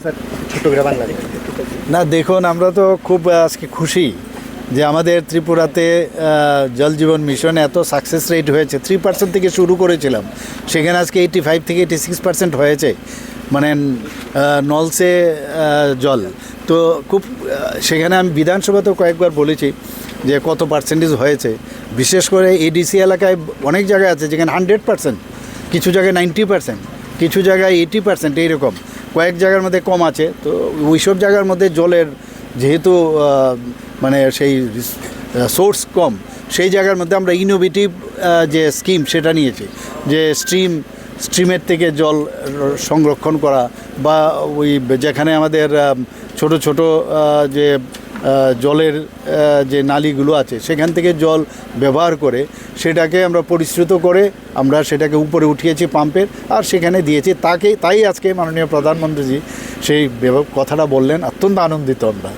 Sir ছোট্ট করে বাংলাদেশ। না দেখুন, আমরা তো খুব আজকে খুশি যে আমাদের ত্রিপুরাতে জল জীবন মিশন এত সাকসেস রেট হয়েছে। 3% থেকে শুরু করেছিলাম, সেখানে আজকে 85 থেকে 86% হয়েছে, মানে নলসে জল। তো খুব সেখানে আমি বিধানসভাতেও কয়েকবার বলেছি যে কত পার্সেন্টেজ হয়েছে। বিশেষ করে এডিসি এলাকায় অনেক জায়গায় আছে যেখানে 100%, কিছু জায়গায় 90%, কিছু জায়গায় 80%, এইরকম কয়েক জায়গার মধ্যে কম আছে। তো ওইসব জায়গার মধ্যে জলের যেহেতু মানে সেই সোর্স কম, সেই জায়গার মধ্যে আমরা ইনোভেটিভ যে স্কিম সেটা নিয়েছি, যে স্ট্রিমের থেকে জল সংরক্ষণ করা, বা ওই যেখানে আমাদের ছোট ছোট যে জলের যে নালীগুলো আছে সেখান থেকে জল ব্যবহার করে সেটাকে আমরা পরিশ্রুত করে আমরা সেটাকে উপরে উঠিয়েছি পাম্পের, আর সেখানে দিয়েছি। তাই আজকে মাননীয় প্রধানমন্ত্রীজি সেই কথাটা বললেন, অত্যন্ত আনন্দিত আমরা।